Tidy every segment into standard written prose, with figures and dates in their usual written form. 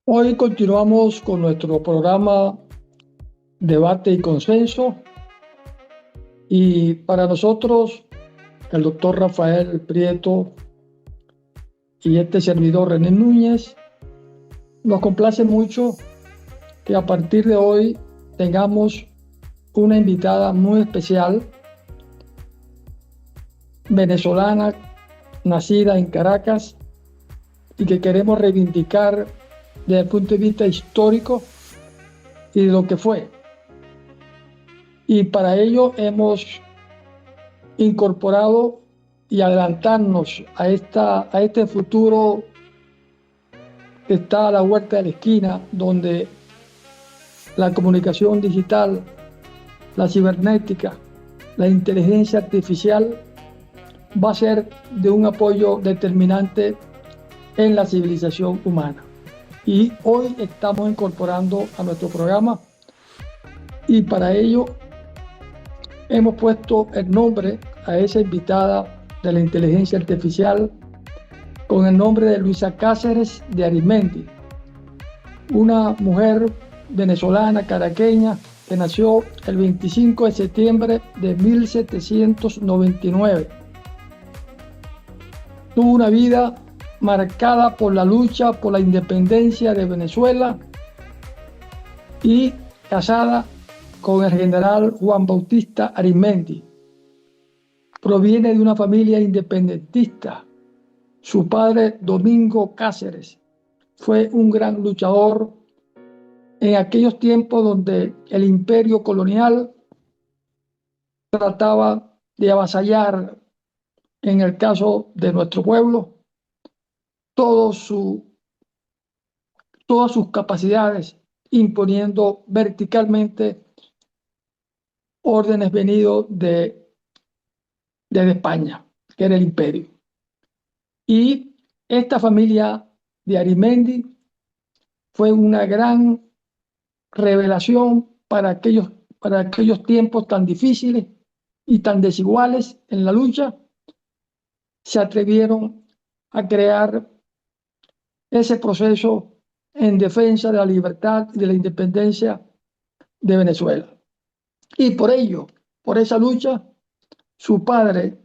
Hoy continuamos con nuestro programa Debate y Consenso, y para nosotros, el doctor Rafael Prieto y este servidor René Núñez, nos complace mucho que a partir de hoy tengamos una invitada muy especial, venezolana, nacida en Caracas, y que queremos reivindicar desde el punto de vista histórico y de lo que fue. Y para ello hemos incorporado y adelantarnos a este futuro que está a la vuelta de la esquina, donde la comunicación digital, la cibernética, la inteligencia artificial va a ser de un apoyo determinante en la civilización humana. Y hoy estamos incorporando a nuestro programa, y para ello hemos puesto el nombre a esa invitada de la inteligencia artificial con el nombre de Luisa Cáceres de Arizmendi, una mujer venezolana caraqueña que nació el 25 de septiembre de 1799. Tuvo una vida marcada por la lucha por la independencia de Venezuela y casada con el general Juan Bautista Arizmendi. Proviene de una familia independentista. Su padre, Domingo Cáceres, fue un gran luchador en aquellos tiempos donde el imperio colonial trataba de avasallar, en el caso de nuestro pueblo, todo todas sus capacidades, imponiendo verticalmente órdenes venidos desde España, que era el imperio. Y esta familia de Arizmendi fue una gran revelación para aquellos tiempos tan difíciles y tan desiguales en la lucha. Se atrevieron a crear ese proceso en defensa de la libertad y de la independencia de Venezuela. Y por ello, por esa lucha, su padre,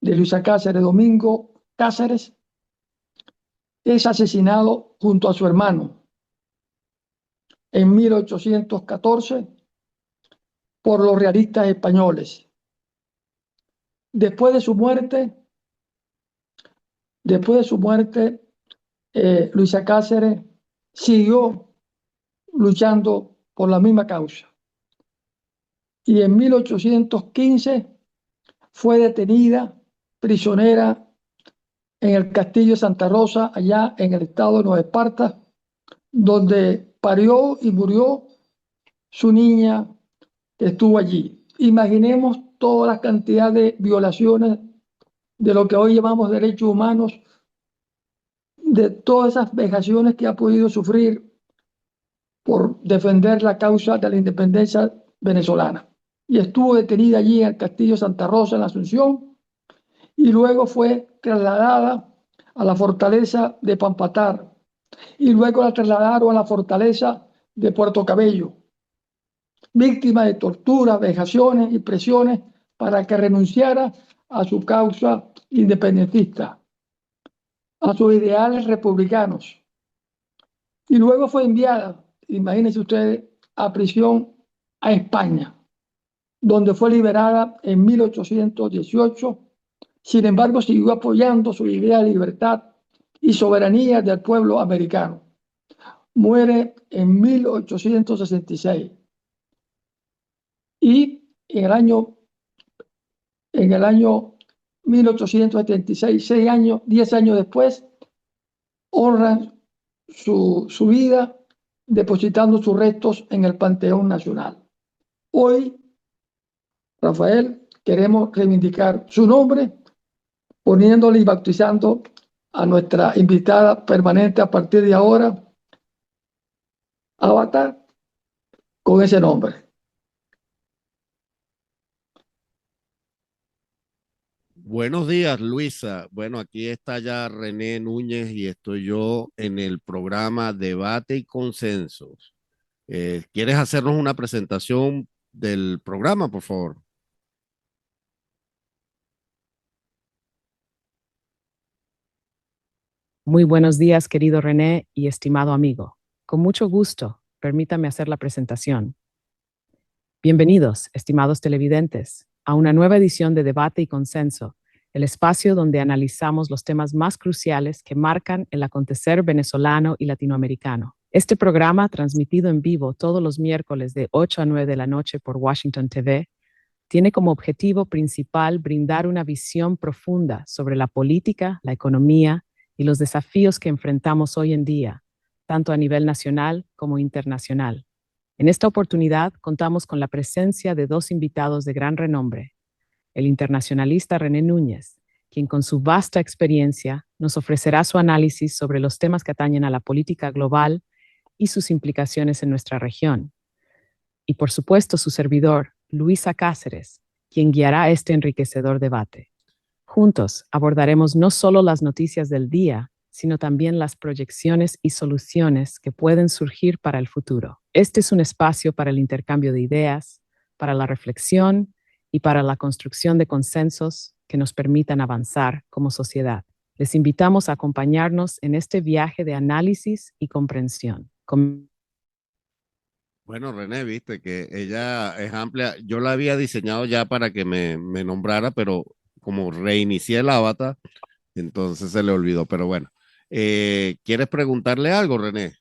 de Luisa Cáceres, Domingo Cáceres, es asesinado junto a su hermano en 1814 por los realistas españoles. Después de su muerte, Luisa Cáceres siguió luchando por la misma causa. Y en 1815 fue detenida, prisionera, en el castillo de Santa Rosa, allá en el estado de Nueva Esparta, donde parió y murió su niña que estuvo allí. Imaginemos toda la cantidad de violaciones de lo que hoy llamamos derechos humanos, de todas esas vejaciones que ha podido sufrir por defender la causa de la independencia venezolana. Y estuvo detenida allí en el castillo Santa Rosa, en la Asunción, y luego fue trasladada a la fortaleza de Pampatar, y luego la trasladaron a la fortaleza de Puerto Cabello, víctima de torturas, vejaciones y presiones para que renunciara a su causa independentista, a sus ideales republicanos. Y luego fue enviada, imagínense ustedes, a prisión a España, donde fue liberada en 1818. Sin embargo, siguió apoyando su idea de libertad y soberanía del pueblo americano. Muere en 1866. Y en el año 1876, 10 años después, honran su vida depositando sus restos en el Panteón Nacional. Hoy, Rafael, queremos reivindicar su nombre, poniéndole y bautizando a nuestra invitada permanente a partir de ahora, Avatar, con ese nombre. Buenos días, Luisa. Bueno, aquí está ya René Núñez y estoy yo en el programa Debate y Consensos. ¿Quieres hacernos una presentación del programa, por favor? Muy buenos días, querido René y estimado amigo. Con mucho gusto, permítame hacer la presentación. Bienvenidos, estimados televidentes, a una nueva edición de Debate y Consenso, el espacio donde analizamos los temas más cruciales que marcan el acontecer venezolano y latinoamericano. Este programa, transmitido en vivo todos los miércoles de 8 a 9 de la noche por Washington TV, tiene como objetivo principal brindar una visión profunda sobre la política, la economía y los desafíos que enfrentamos hoy en día, tanto a nivel nacional como internacional. En esta oportunidad contamos con la presencia de dos invitados de gran renombre: el internacionalista René Núñez, quien con su vasta experiencia nos ofrecerá su análisis sobre los temas que atañen a la política global y sus implicaciones en nuestra región, y por supuesto su servidor, Luisa Cáceres, quien guiará este enriquecedor debate. Juntos abordaremos no solo las noticias del día, sino también las proyecciones y soluciones que pueden surgir para el futuro. Este es un espacio para el intercambio de ideas, para la reflexión y para la construcción de consensos que nos permitan avanzar como sociedad. Les invitamos a acompañarnos en este viaje de análisis y comprensión. Bueno, René, viste que ella es amplia. Yo la había diseñado ya para que me nombrara, pero como reinicié el avatar, entonces se le olvidó. Pero bueno, ¿quieres preguntarle algo, René?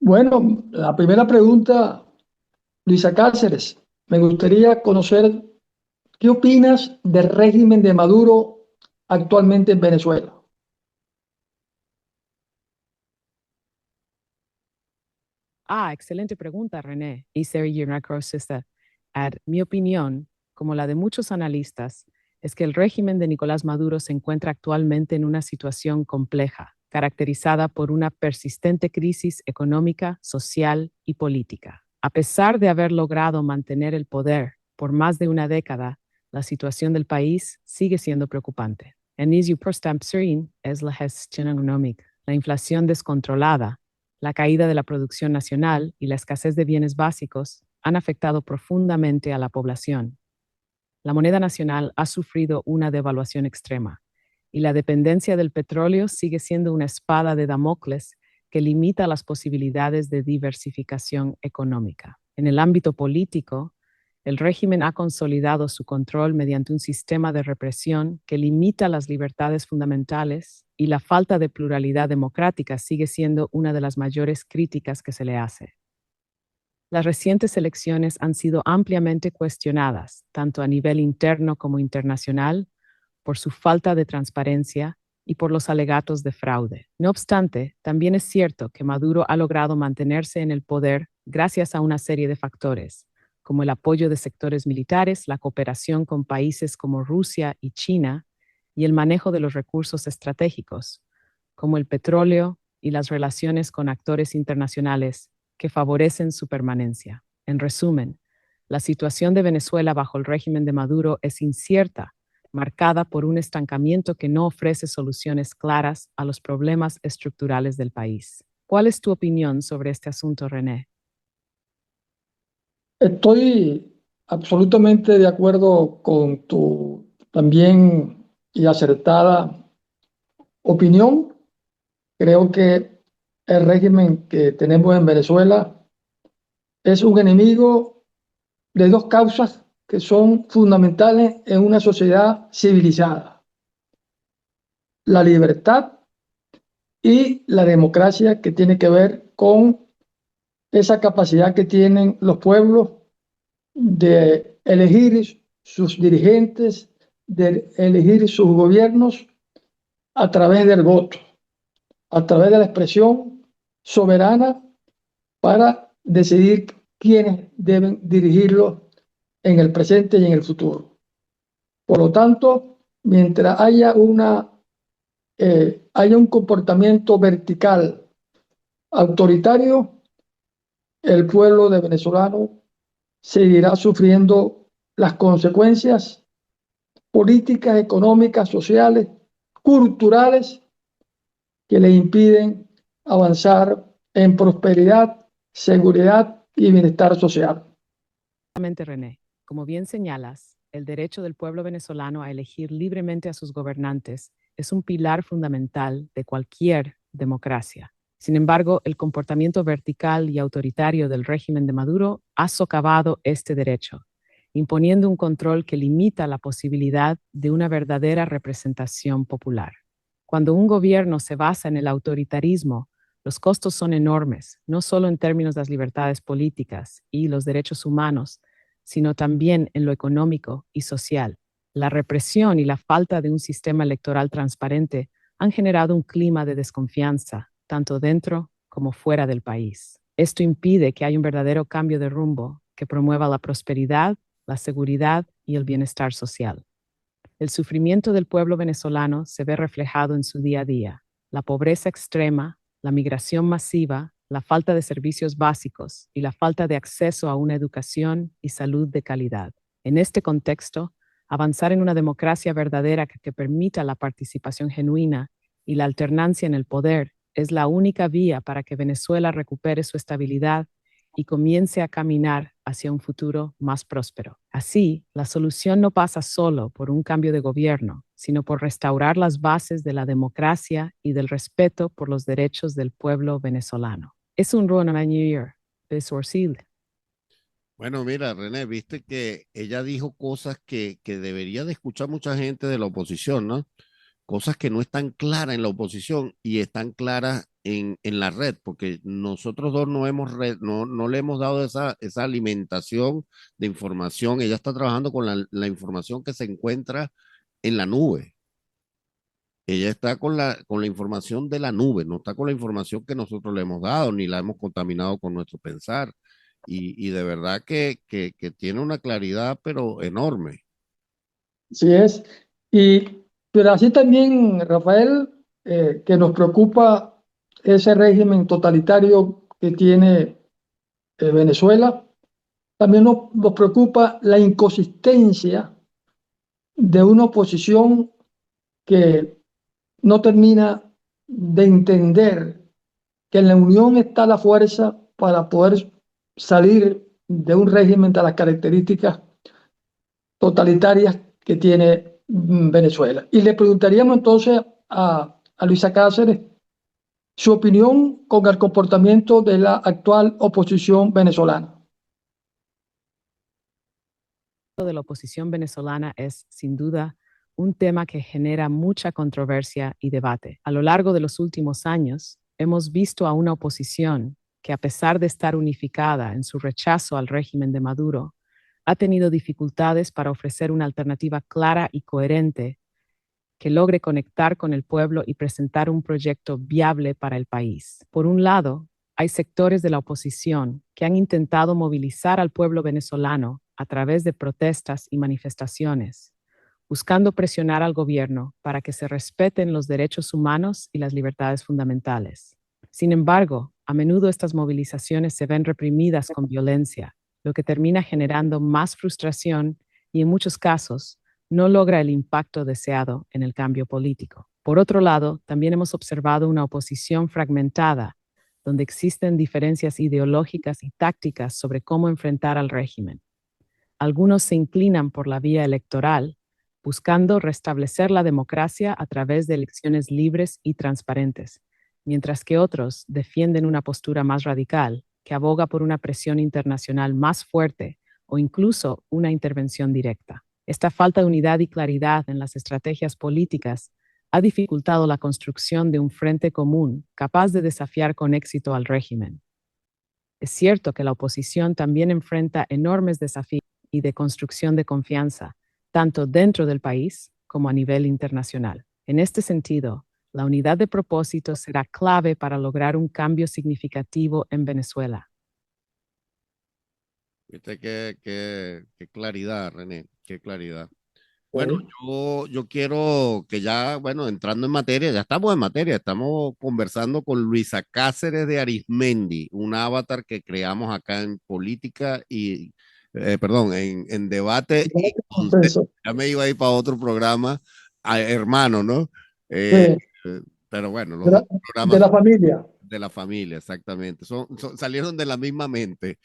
Bueno, la primera pregunta, Luisa Cáceres, me gustaría conocer qué opinas del régimen de Maduro actualmente en Venezuela. Excelente pregunta, René. Mi opinión, como la de muchos analistas, es que el régimen de Nicolás Maduro se encuentra actualmente en una situación compleja, caracterizada por una persistente crisis económica, social y política. A pesar de haber logrado mantener el poder por más de una década, la situación del país sigue siendo preocupante. Es la gestión económica. La inflación descontrolada, la caída de la producción nacional y la escasez de bienes básicos han afectado profundamente a la población. La moneda nacional ha sufrido una devaluación extrema y la dependencia del petróleo sigue siendo una espada de Damocles que limita las posibilidades de diversificación económica. En el ámbito político, el régimen ha consolidado su control mediante un sistema de represión que limita las libertades fundamentales, y la falta de pluralidad democrática sigue siendo una de las mayores críticas que se le hace. Las recientes elecciones han sido ampliamente cuestionadas, tanto a nivel interno como internacional, por su falta de transparencia y por los alegatos de fraude. No obstante, también es cierto que Maduro ha logrado mantenerse en el poder gracias a una serie de factores, como el apoyo de sectores militares, la cooperación con países como Rusia y China, y el manejo de los recursos estratégicos, como el petróleo y las relaciones con actores internacionales que favorecen su permanencia. En resumen, la situación de Venezuela bajo el régimen de Maduro es incierta, marcada por un estancamiento que no ofrece soluciones claras a los problemas estructurales del país. ¿Cuál es tu opinión sobre este asunto, René? Estoy absolutamente de acuerdo con tu también y acertada opinión. Creo que el régimen que tenemos en Venezuela es un enemigo de dos causas que son fundamentales en una sociedad civilizada: la libertad y la democracia, que tiene que ver con esa capacidad que tienen los pueblos de elegir sus dirigentes, de elegir sus gobiernos a través del voto, a través de la expresión soberana para decidir quiénes deben dirigirlos en el presente y en el futuro. Por lo tanto, mientras haya un comportamiento vertical autoritario, el pueblo de venezolano seguirá sufriendo las consecuencias políticas económicas, sociales, culturales que le impiden avanzar en prosperidad, seguridad y bienestar social. René, como bien señalas, el derecho del pueblo venezolano a elegir libremente a sus gobernantes es un pilar fundamental de cualquier democracia. Sin embargo, el comportamiento vertical y autoritario del régimen de Maduro ha socavado este derecho, imponiendo un control que limita la posibilidad de una verdadera representación popular. Cuando un gobierno se basa en el autoritarismo, los costos son enormes, no solo en términos de las libertades políticas y los derechos humanos, sino también en lo económico y social. La represión y la falta de un sistema electoral transparente han generado un clima de desconfianza, tanto dentro como fuera del país. Esto impide que haya un verdadero cambio de rumbo que promueva la prosperidad, la seguridad y el bienestar social. El sufrimiento del pueblo venezolano se ve reflejado en su día a día. La pobreza extrema, la migración masiva, la falta de servicios básicos y la falta de acceso a una educación y salud de calidad. En este contexto, avanzar en una democracia verdadera que permita la participación genuina y la alternancia en el poder es la única vía para que Venezuela recupere su estabilidad y comience a caminar hacia un futuro más próspero. Así, la solución no pasa solo por un cambio de gobierno, sino por restaurar las bases de la democracia y del respeto por los derechos del pueblo venezolano. Es un runo año besorcil. Bueno, mira, René, viste que ella dijo cosas que debería de escuchar mucha gente de la oposición, ¿no? Cosas que no están claras en la oposición y están claras en la red, porque nosotros dos no le hemos dado esa alimentación de información. Ella está trabajando con la información que se encuentra en la nube. Ella está con la información de la nube, no está con la información que nosotros le hemos dado, ni la hemos contaminado con nuestro pensar. Y de verdad que tiene una claridad, pero enorme. Así es. Pero así también, Rafael, que nos preocupa ese régimen totalitario que tiene Venezuela, también nos preocupa la inconsistencia de una oposición que no termina de entender que en la unión está la fuerza para poder salir de un régimen de las características totalitarias que tiene Venezuela. Y le preguntaríamos entonces a Luisa Cáceres su opinión con el comportamiento de la actual oposición venezolana. De la oposición venezolana es, sin duda, un tema que genera mucha controversia y debate. A lo largo de los últimos años, hemos visto a una oposición que, a pesar de estar unificada en su rechazo al régimen de Maduro, ha tenido dificultades para ofrecer una alternativa clara y coherente que logre conectar con el pueblo y presentar un proyecto viable para el país. Por un lado, hay sectores de la oposición que han intentado movilizar al pueblo venezolano a través de protestas y manifestaciones, buscando presionar al gobierno para que se respeten los derechos humanos y las libertades fundamentales. Sin embargo, a menudo estas movilizaciones se ven reprimidas con violencia, lo que termina generando más frustración y, en muchos casos, no logra el impacto deseado en el cambio político. Por otro lado, también hemos observado una oposición fragmentada, donde existen diferencias ideológicas y tácticas sobre cómo enfrentar al régimen. Algunos se inclinan por la vía electoral, buscando restablecer la democracia a través de elecciones libres y transparentes, mientras que otros defienden una postura más radical, que aboga por una presión internacional más fuerte o incluso una intervención directa. Esta falta de unidad y claridad en las estrategias políticas ha dificultado la construcción de un frente común capaz de desafiar con éxito al régimen. Es cierto que la oposición también enfrenta enormes desafíos y de construcción de confianza, tanto dentro del país como a nivel internacional. En este sentido, la unidad de propósito será clave para lograr un cambio significativo en Venezuela. Viste qué claridad, René, qué claridad. Bueno, yo quiero que ya, bueno, entrando en materia, ya estamos en materia, estamos conversando con Luisa Cáceres de Arizmendi, un avatar que creamos acá en política y perdón, en debate y consenso. Consenso. Ya me iba a ir para otro programa, hermano, ¿no? Eh, Sí, eh, pero bueno, los de la, otros de programas la familia. de la familia, exactamente. Salieron de la misma mente,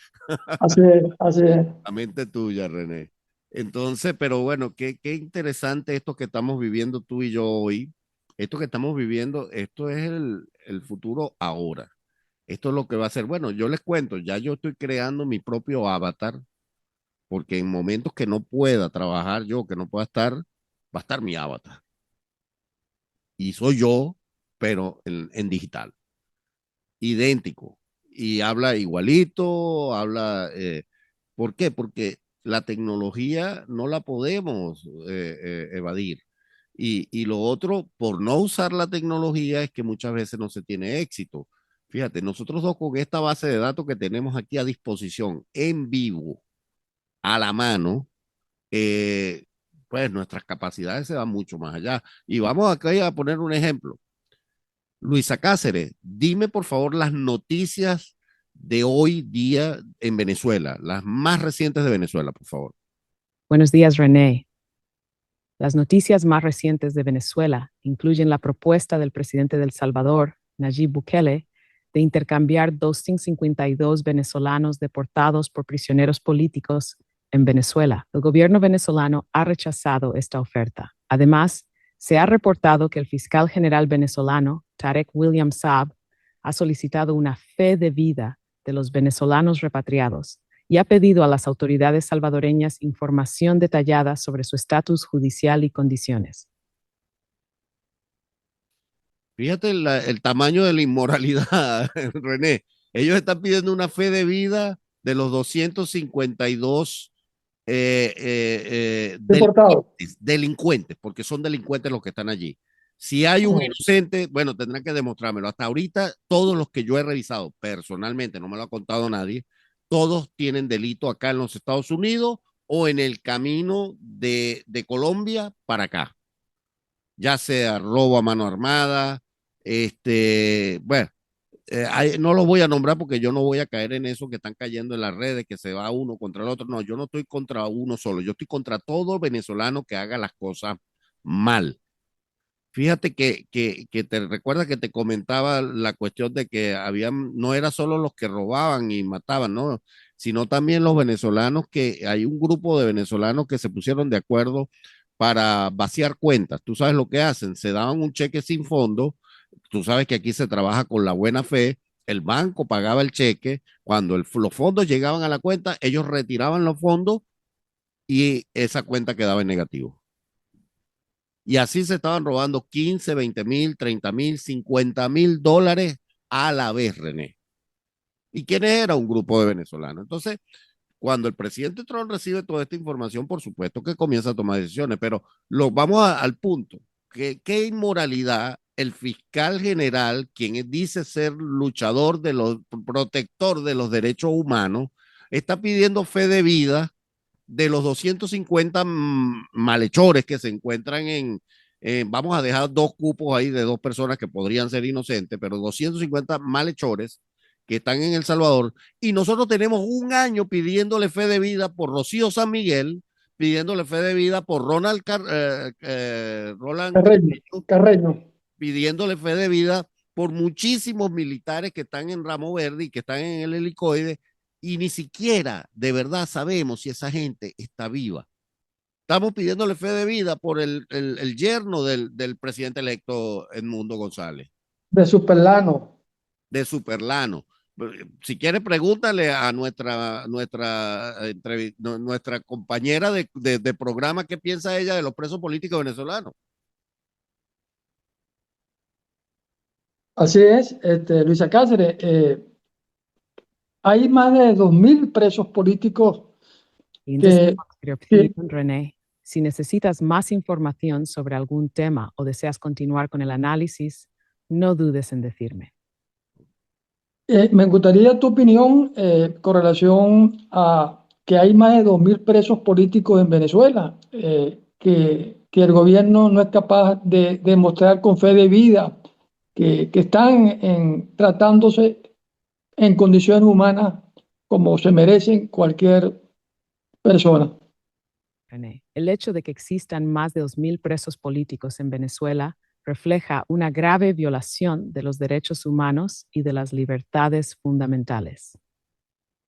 Así es, así es. la mente tuya, René. Entonces, pero bueno, qué interesante esto que estamos viviendo tú y yo hoy. Esto que estamos viviendo, esto es el futuro ahora. Esto es lo que va a ser. Bueno, yo les cuento, ya yo estoy creando mi propio avatar, porque en momentos que no pueda trabajar yo, que no pueda estar, va a estar mi avatar. Y soy yo, pero en digital, idéntico. Y habla igualito, habla... ¿por qué? Porque la tecnología no la podemos evadir. Y lo otro, por no usar la tecnología, es que muchas veces no se tiene éxito. Fíjate, nosotros dos con esta base de datos que tenemos aquí a disposición, en vivo, a la mano, eh, pues nuestras capacidades se van mucho más allá. Y vamos acá a poner un ejemplo. Luisa Cáceres, dime por favor las noticias de hoy día en Venezuela, las más recientes de Venezuela, por favor. Buenos días, René. Las noticias más recientes de Venezuela incluyen la propuesta del presidente de El Salvador, Nayib Bukele, de intercambiar 252 venezolanos deportados por prisioneros políticos en Venezuela. El gobierno venezolano ha rechazado esta oferta. Además, se ha reportado que el fiscal general venezolano, Tarek William Saab, ha solicitado una fe de vida de los venezolanos repatriados y ha pedido a las autoridades salvadoreñas información detallada sobre su estatus judicial y condiciones. Fíjate el tamaño de la inmoralidad, René. Ellos están pidiendo una fe de vida de los 252 Deportado. delincuentes, porque son delincuentes los que están allí. Si hay un inocente, bueno, tendrán que demostrármelo. Hasta ahorita, todos los que yo he revisado personalmente, no me lo ha contado nadie, todos tienen delito acá en los Estados Unidos o en el camino de Colombia para acá, ya sea robo a mano armada, bueno, no los voy a nombrar porque yo no voy a caer en eso que están cayendo en las redes, que se va uno contra el otro. No, yo no estoy contra uno solo, yo estoy contra todo venezolano que haga las cosas mal. Fíjate que te recuerda que te comentaba la cuestión de que habían, no era solo los que robaban y mataban, ¿no? Sino también los venezolanos, que hay un grupo de venezolanos que se pusieron de acuerdo para vaciar cuentas. Tú sabes lo que hacen, se daban un cheque sin fondo. Tú sabes que aquí se trabaja con la buena fe. El banco pagaba el cheque. Cuando los fondos llegaban a la cuenta, ellos retiraban los fondos y esa cuenta quedaba en negativo. Y así se estaban robando 15, 20,000, 30,000, 50,000 dólares a la vez, René. ¿Y quiénes era? Un grupo de venezolanos. Entonces, cuando el presidente Trump recibe toda esta información, por supuesto que comienza a tomar decisiones, pero vamos al punto. ¿Qué inmoralidad el fiscal general, quien dice ser luchador de los, protector de los derechos humanos, está pidiendo fe de vida de los 250 malhechores que se encuentran vamos a dejar dos cupos ahí de dos personas que podrían ser inocentes, pero 250 malhechores que están en El Salvador, y nosotros tenemos un año pidiéndole fe de vida por Rocío San Miguel, pidiéndole fe de vida por Roland Carreño, Carrillo, Carreño. pidiéndole fe de vida por muchísimos militares que están en Ramo Verde y que están en el helicoide, y ni siquiera de verdad sabemos si esa gente está viva. Estamos pidiéndole fe de vida por el yerno del presidente electo Edmundo González, De Superlano. de Superlano. Si quiere, pregúntale a nuestra compañera de programa qué piensa ella de los presos políticos venezolanos. Así es, Luisa Cáceres. Hay más de 2.000 presos políticos In this que, your que, opinion, René, si necesitas más información sobre algún tema o deseas continuar con el análisis, no dudes en decirme. me gustaría tu opinión con relación a que hay más de 2.000 presos políticos en Venezuela, que el gobierno no es capaz de demostrar con fe de vida que están tratándose en condiciones humanas como se merecen cualquier personas. René, el hecho de que existan más de 2.000 presos políticos en Venezuela refleja una grave violación de los derechos humanos y de las libertades fundamentales.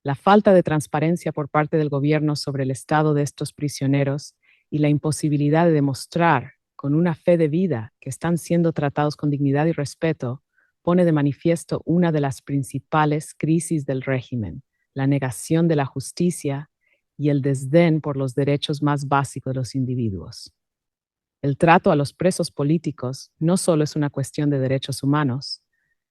La falta de transparencia por parte del gobierno sobre el estado de estos prisioneros y la imposibilidad de demostrar con una fe de vida que están siendo tratados con dignidad y respeto pone de manifiesto una de las principales crisis del régimen, la negación de la justicia y el desdén por los derechos más básicos de los individuos. El trato a los presos políticos no solo es una cuestión de derechos humanos,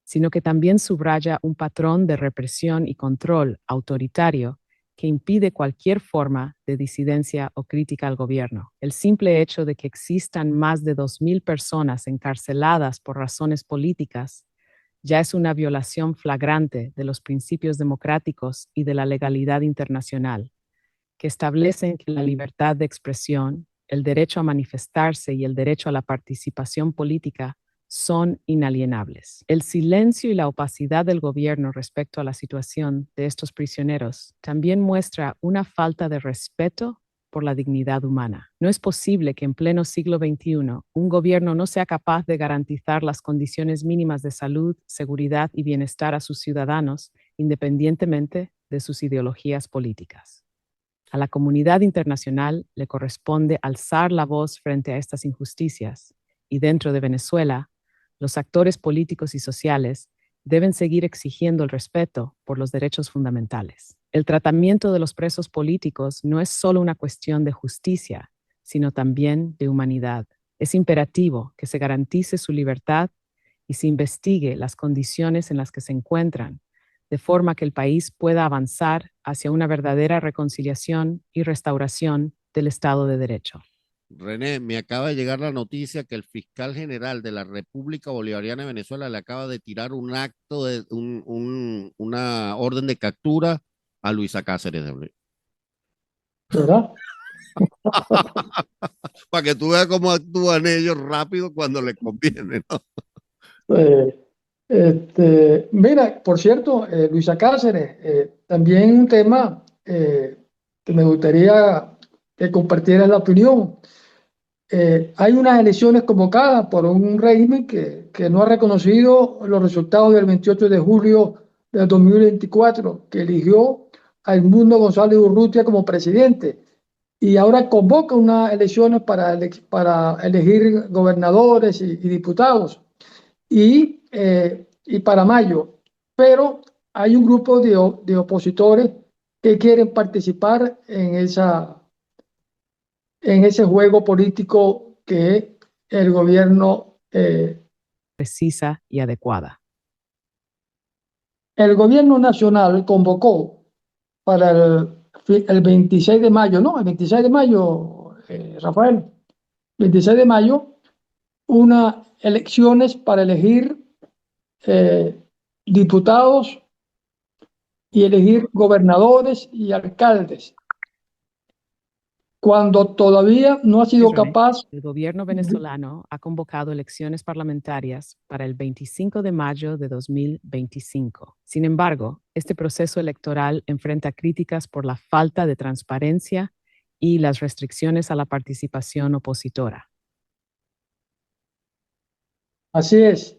sino que también subraya un patrón de represión y control autoritario que impide cualquier forma de disidencia o crítica al gobierno. El simple hecho de que existan más de 2.000 personas encarceladas por razones políticas ya es una violación flagrante de los principios democráticos y de la legalidad internacional, que establecen que la libertad de expresión, el derecho a manifestarse y el derecho a la participación política son inalienables. El silencio y la opacidad del gobierno respecto a la situación de estos prisioneros también muestra una falta de respeto por la dignidad humana. No es posible que en pleno siglo XXI un gobierno no sea capaz de garantizar las condiciones mínimas de salud, seguridad y bienestar a sus ciudadanos, independientemente de sus ideologías políticas. A la comunidad internacional le corresponde alzar la voz frente a estas injusticias y dentro de Venezuela, los actores políticos y sociales deben seguir exigiendo el respeto por los derechos fundamentales. El tratamiento de los presos políticos no es solo una cuestión de justicia, sino también de humanidad. Es imperativo que se garantice su libertad y se investigue las condiciones en las que se encuentran, de forma que el país pueda avanzar hacia una verdadera reconciliación y restauración del Estado de Derecho. René, me acaba de llegar la noticia que el fiscal general de la República Bolivariana de Venezuela le acaba de tirar un acto de una orden de captura a Luisa Cáceres. ¿Verdad? Para que tú veas cómo actúan ellos rápido cuando les conviene, ¿no? Eh, Mira, por cierto, Luisa Cáceres, también un tema que me gustaría que compartieras la opinión. Hay unas elecciones convocadas por un régimen que no ha reconocido los resultados del 28 de julio de 2024, que eligió a Edmundo González Urrutia como presidente. Y ahora convoca unas elecciones para elegir gobernadores y diputados y para mayo. Pero hay un grupo de opositores que quieren participar en ese juego político que el gobierno, Precisa y adecuada. el gobierno nacional convocó para el 26 de mayo, ¿no? El 26 de mayo, Rafael, 26 de mayo, unas elecciones para elegir eh, diputados y elegir gobernadores y alcaldes, cuando todavía no ha sido capaz. El gobierno venezolano ha convocado elecciones parlamentarias para el 25 de mayo de 2025. Sin embargo, este proceso electoral enfrenta críticas por la falta de transparencia y las restricciones a la participación opositora. Así es,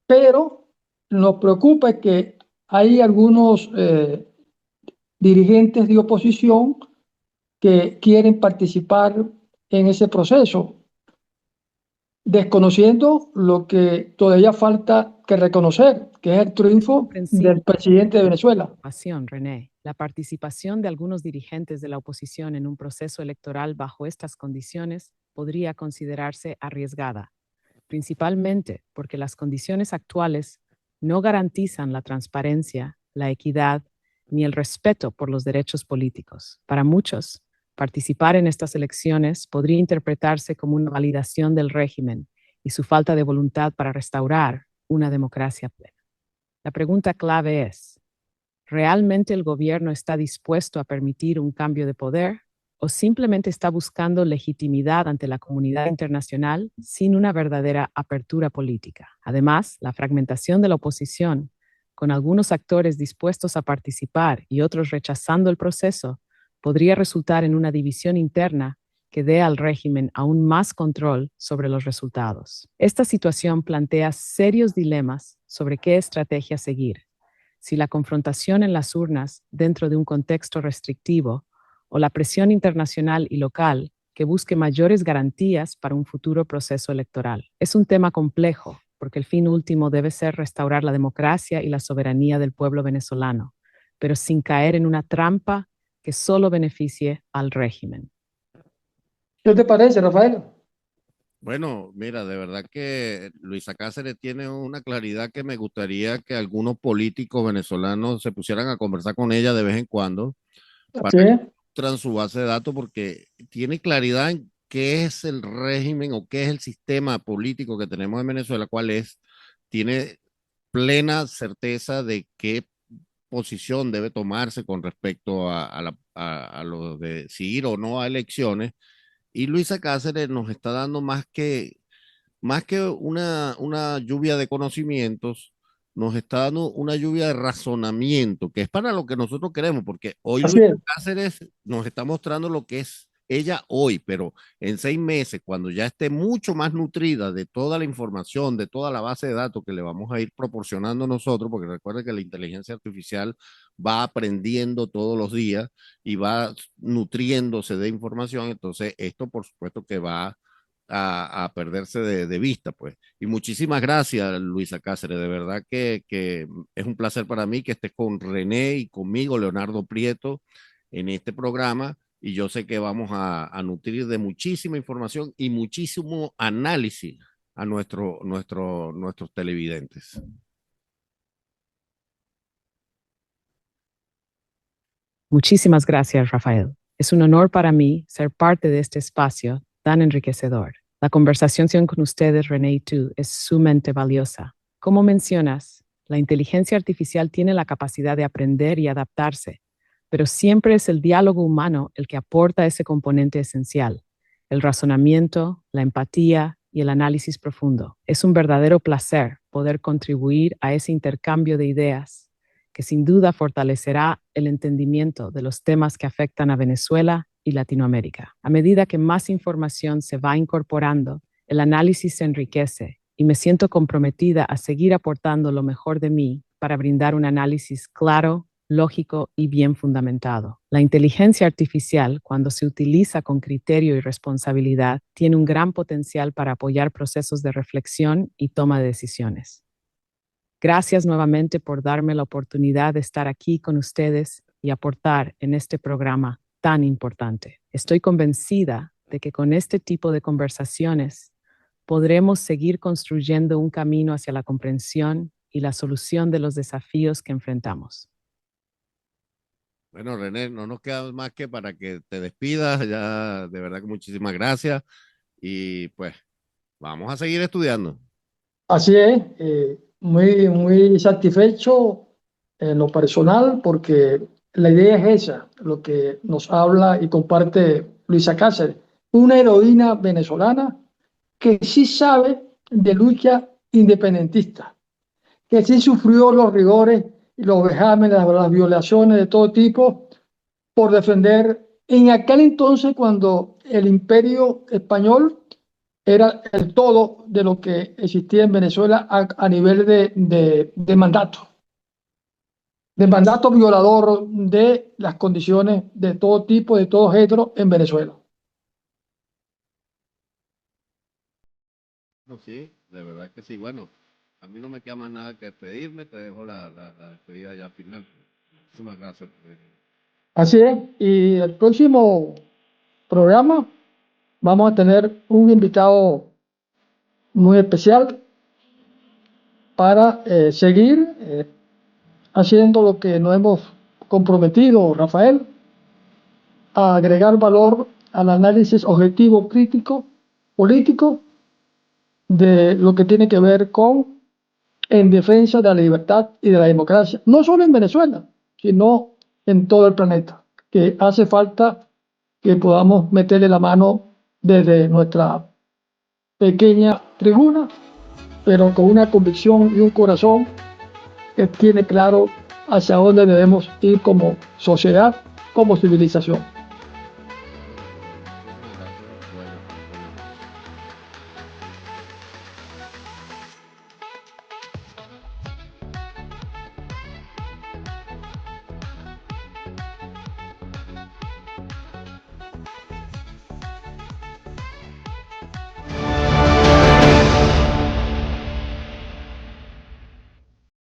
pero nos preocupa que hay algunos dirigentes de oposición que quieren participar en ese proceso, desconociendo lo que todavía falta que reconocer, que es el triunfo del presidente de Venezuela. René, la participación de algunos dirigentes de la oposición en un proceso electoral bajo estas condiciones podría considerarse arriesgada, principalmente porque las condiciones actuales no garantizan la transparencia, la equidad ni el respeto por los derechos políticos. Para muchos, participar en estas elecciones podría interpretarse como una validación del régimen y su falta de voluntad para restaurar una democracia plena. La pregunta clave es, ¿realmente el gobierno está dispuesto a permitir un cambio de poder o simplemente está buscando legitimidad ante la comunidad internacional sin una verdadera apertura política? Además, la fragmentación de la oposición, con algunos actores dispuestos a participar y otros rechazando el proceso, podría resultar en una división interna que dé al régimen aún más control sobre los resultados. Esta situación plantea serios dilemas sobre qué estrategia seguir: si la confrontación en las urnas dentro de un contexto restrictivo o la presión internacional y local que busque mayores garantías para un futuro proceso electoral. Es un tema complejo, porque el fin último debe ser restaurar la democracia y la soberanía del pueblo venezolano, pero sin caer en una trampa que solo beneficie al régimen. ¿Qué te parece, Rafael? Bueno, mira, de verdad que Luisa Cáceres tiene una claridad que me gustaría que algunos políticos venezolanos se pusieran a conversar con ella de vez en cuando para Así que es, nutran su base de datos, porque tiene claridad en qué es el régimen o qué es el sistema político que tenemos en Venezuela, cuál es, tiene plena certeza de qué posición debe tomarse con respecto a lo de si ir o no a elecciones. Y Luisa Cáceres nos está dando más que una lluvia de conocimientos, nos está dando una lluvia de razonamiento, que es para lo que nosotros queremos, porque hoy así Luisa es. Cáceres nos está mostrando lo que es ella hoy, pero en 6 meses, cuando ya esté mucho más nutrida de toda la información, de toda la base de datos que le vamos a ir proporcionando nosotros, porque recuerde que la inteligencia artificial va aprendiendo todos los días y va nutriéndose de información, entonces esto por supuesto que va a perderse de vista, pues. Y muchísimas gracias, Luisa Cáceres, de verdad que es un placer para mí que estés con René y conmigo, Leonardo Prieto, en este programa, y yo sé que vamos a nutrir de muchísima información y muchísimo análisis a nuestros televidentes. Muchísimas gracias, Rafael. Es un honor para mí ser parte de este espacio tan enriquecedor. La conversación con ustedes, René y tú, es sumamente valiosa. Como mencionas, la inteligencia artificial tiene la capacidad de aprender y adaptarse, pero siempre es el diálogo humano el que aporta ese componente esencial: el razonamiento, la empatía y el análisis profundo. Es un verdadero placer poder contribuir a ese intercambio de ideas que sin duda fortalecerá el entendimiento de los temas que afectan a Venezuela y Latinoamérica. A medida que más información se va incorporando, el análisis se enriquece y me siento comprometida a seguir aportando lo mejor de mí para brindar un análisis claro, lógico y bien fundamentado. La inteligencia artificial, cuando se utiliza con criterio y responsabilidad, tiene un gran potencial para apoyar procesos de reflexión y toma de decisiones. Gracias nuevamente por darme la oportunidad de estar aquí con ustedes y aportar en este programa tan importante. Estoy convencida de que con este tipo de conversaciones podremos seguir construyendo un camino hacia la comprensión y la solución de los desafíos que enfrentamos. Bueno, René, no nos queda más que para que te despidas, ya de verdad que muchísimas gracias y pues vamos a seguir estudiando. Así es, muy, muy satisfecho en lo personal porque la idea es esa, lo que nos habla y comparte Luisa Cáceres, una heroína venezolana que sí sabe de lucha independentista, que sí sufrió los rigores y los vejámenes, las violaciones de todo tipo por defender en aquel entonces cuando el imperio español era el todo de lo que existía en Venezuela a nivel de mandato violador de las condiciones de todo tipo, de todo género en Venezuela. No, sí, de verdad que sí. Bueno, a mí no me queda más nada que despedirme, te dejo la despedida ya final. Muchísimas gracias. Así es, y el próximo programa vamos a tener un invitado muy especial para seguir haciendo lo que nos hemos comprometido, Rafael, a agregar valor al análisis objetivo, crítico, político de lo que tiene que ver con en defensa de la libertad y de la democracia, no solo en Venezuela, sino en todo el planeta, que hace falta que podamos meterle la mano desde nuestra pequeña tribuna, pero con una convicción y un corazón que tiene claro hacia dónde debemos ir como sociedad, como civilización.